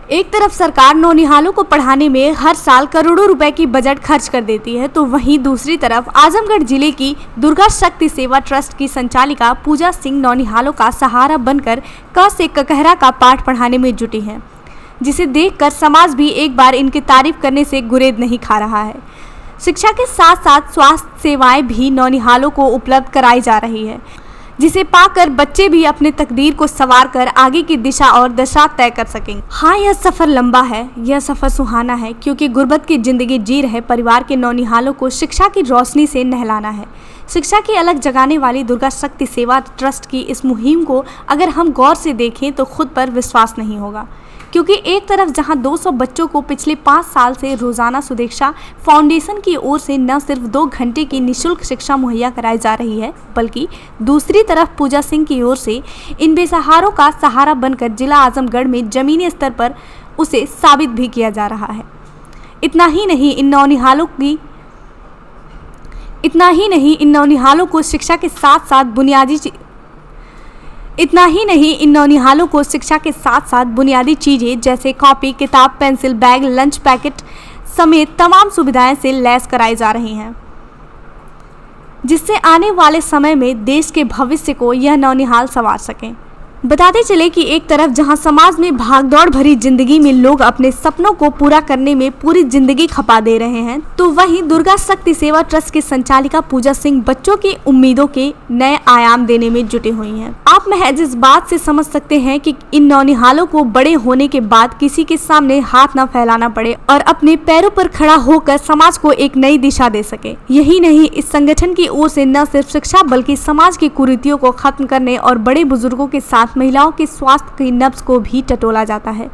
एक तरफ सरकार नौनिहालों को पढ़ाने में हर साल करोड़ों रुपए की बजट खर्च कर देती है, तो वहीं दूसरी तरफ आजमगढ़ जिले की दुर्गा शक्ति सेवा ट्रस्ट की संचालिका पूजा सिंह नौनिहालों का सहारा बनकर क से ककहरा का पाठ पढ़ाने में जुटी हैं, जिसे देखकर समाज भी एक बार इनकी तारीफ करने से गुरेज नहीं खा रहा है। शिक्षा के साथ साथ स्वास्थ्य सेवाएं भी नौनिहालों को उपलब्ध कराई जा रही है, जिसे पाकर बच्चे भी अपने तकदीर को संवार कर आगे की दिशा और दशा तय कर सकेंगे। हाँ, यह सफ़र लंबा है, यह सफ़र सुहाना है, क्योंकि गुर्बत की जिंदगी जी रहे परिवार के नौनिहालों को शिक्षा की रोशनी से नहलाना है। शिक्षा की अलग जगाने वाली दुर्गा शक्ति सेवा ट्रस्ट की इस मुहिम को अगर हम गौर से देखें तो खुद पर विश्वास नहीं होगा, क्योंकि एक तरफ जहां 200 बच्चों को पिछले 5 साल से रोजाना सुदीक्षा फाउंडेशन की ओर से न सिर्फ 2 घंटे की निःशुल्क शिक्षा मुहैया कराई जा रही है, बल्कि दूसरी तरफ पूजा सिंह की ओर से इन बेसहारों का सहारा बनकर जिला आजमगढ़ में जमीनी स्तर पर उसे साबित भी किया जा रहा है। इतना ही नहीं, इन नौनिहालों को शिक्षा के साथ साथ बुनियादी चीज़ें जैसे कॉपी, किताब, पेंसिल, बैग, लंच पैकेट समेत तमाम सुविधाएं से लैस कराई जा रही हैं, जिससे आने वाले समय में देश के भविष्य को यह नौनिहाल संवार सकें। बताते चले कि एक तरफ जहां समाज में भागदौड़ भरी जिंदगी में लोग अपने सपनों को पूरा करने में पूरी जिंदगी खपा दे रहे हैं, तो वहीं दुर्गा शक्ति सेवा ट्रस्ट की संचालिका पूजा सिंह बच्चों की उम्मीदों के नए आयाम देने में जुटी हुई हैं। आप महज इस बात से समझ सकते हैं कि इन नौनिहालों को बड़े होने के बाद किसी के सामने हाथ न फैलाना पड़े और अपने पैरों पर खड़ा होकर समाज को एक नई दिशा दे सके। यही नहीं, इस संगठन की ओर से न सिर्फ शिक्षा बल्कि समाज की कुरीतियों को खत्म करने और बड़े बुजुर्गों के साथ महिलाओं के स्वास्थ्य की नब्ज को भी टटोला जाता है,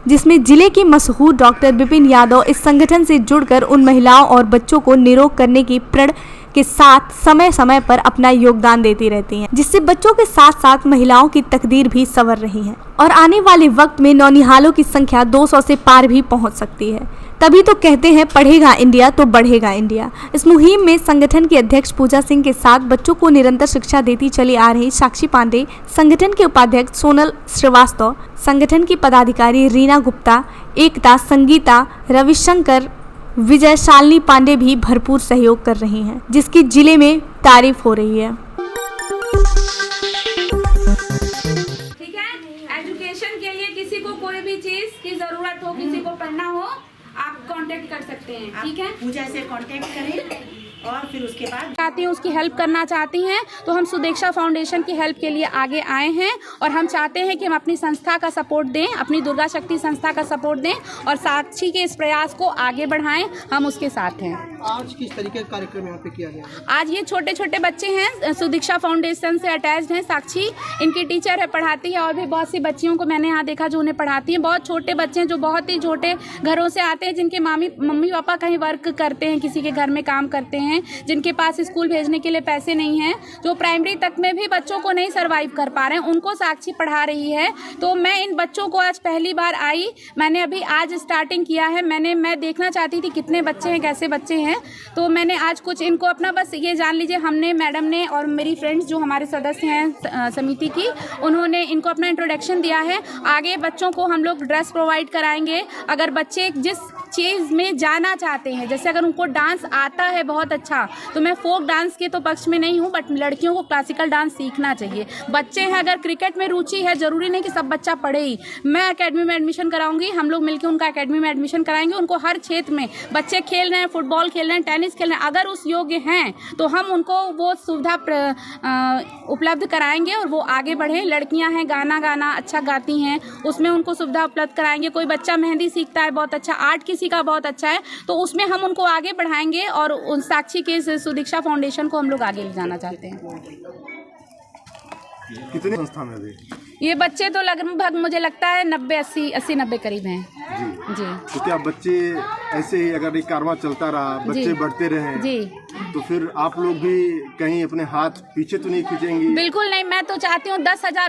जिसमें जिले की मशहूर डॉक्टर विपिन यादव इस संगठन से जुड़कर उन महिलाओं और बच्चों को निरोग करने की प्रण के साथ समय समय पर अपना योगदान देती रहती हैं, जिससे बच्चों के साथ साथ महिलाओं की तकदीर भी संवर रही है और आने वाले वक्त में नौनिहालों की संख्या 200 से पार भी पहुंच सकती है। तभी तो कहते हैं, पढ़ेगा इंडिया तो बढ़ेगा इंडिया। इस मुहिम में संगठन की अध्यक्ष पूजा सिंह के साथ बच्चों को निरंतर शिक्षा देती चली आ रही साक्षी पांडे, संगठन के उपाध्यक्ष सोनल श्रीवास्तव, संगठन की पदाधिकारी रीना गुप्ता, एकता, संगीता, रविशंकर, विजय, शालिनी पांडे भी भरपूर सहयोग कर रही हैं, जिसकी जिले में तारीफ हो रही है। ठीक है, एजुकेशन के लिए किसी को कोई भी चीज की जरूरत हो, किसी को पढ़ना हो, आप कांटेक्ट कर सकते हैं। ठीक है, पूजा से कांटेक्ट करें और फिर उसके बाद चाहती हैं उसकी हेल्प करना चाहती हैं तो हम सुदीक्षा फाउंडेशन की हेल्प के लिए आगे आए हैं और हम चाहते हैं कि हम अपनी संस्था का सपोर्ट दें, अपनी दुर्गा शक्ति संस्था का सपोर्ट दें और साक्षी के इस प्रयास को आगे बढ़ाएं। हम उसके साथ हैं। आज किस तरीके का कार्यक्रम यहाँ पे किया गया है? आज ये छोटे छोटे बच्चे हैं, सुदीक्षा फाउंडेशन से अटैच्ड हैं। साक्षी इनकी टीचर है, पढ़ाती है और भी बहुत सी बच्चियों को मैंने यहाँ देखा जो उन्हें पढ़ाती हैं। बहुत छोटे बच्चे हैं जो बहुत ही छोटे घरों से आते हैं, जिनके मम्मी पापा कहीं वर्क करते हैं, किसी के घर में काम करते हैं, जिनके पास स्कूल भेजने के लिए पैसे नहीं हैं, जो प्राइमरी तक में भी बच्चों को नहीं सर्वाइव कर पा रहे हैं, उनको साक्षी पढ़ा रही है। तो मैं इन बच्चों को आज पहली बार आई, मैंने अभी आज स्टार्टिंग किया है। मैं देखना चाहती थी कितने बच्चे हैं, कैसे बच्चे हैं, तो मैंने आज कुछ इनको अपना, बस ये जान लीजिए, हमने मैडम ने और मेरी फ्रेंड्स जो हमारे सदस्य हैं समिति की, उन्होंने इनको अपना इंट्रोडक्शन दिया है। आगे बच्चों को हम लोग ड्रेस प्रोवाइड कराएंगे। अगर बच्चे जिस चीज़ में जाना चाहते हैं, जैसे अगर उनको डांस आता है बहुत अच्छा, तो मैं फोक डांस के तो पक्ष में नहीं हूँ, बट लड़कियों को क्लासिकल डांस सीखना चाहिए। बच्चे हैं, अगर क्रिकेट में रुचि है, ज़रूरी नहीं कि सब बच्चा पढ़े ही, मैं एकेडमी में एडमिशन कराऊंगी, हम लोग मिलकर उनका एकेडमी में एडमिशन कराएंगे। उनको हर क्षेत्र में बच्चे खेल रहे हैं, फुटबॉल खेल रहे हैं, टेनिस खेल रहे हैं, अगर उस योग्य हैं तो हम उनको वो सुविधा उपलब्ध कराएंगे और वो आगे बढ़े। लड़कियां हैं, गाना अच्छा गाती हैं, उसमें उनको सुविधा उपलब्ध कराएंगे। कोई बच्चा मेहंदी सीखता है बहुत अच्छा, आर्ट किसी का बहुत अच्छा है, तो उसमें हम उनको आगे बढ़ाएंगे और उन साक्षी के सुदीक्षा फाउंडेशन को हम लोग आगे ले जाना चाहते हैं। कितने संस्था में अभी ये बच्चे तो लगभग मुझे लगता है 80-90 करीब हैं जी। तो क्या बच्चे ऐसे ही अगर ये कारवां चलता रहा, बच्चे बढ़ते रहे जी, तो फिर आप लोग भी कहीं अपने हाथ पीछे तो नहीं खींचेंगी? बिल्कुल नहीं, मैं तो चाहती हूँ 10,000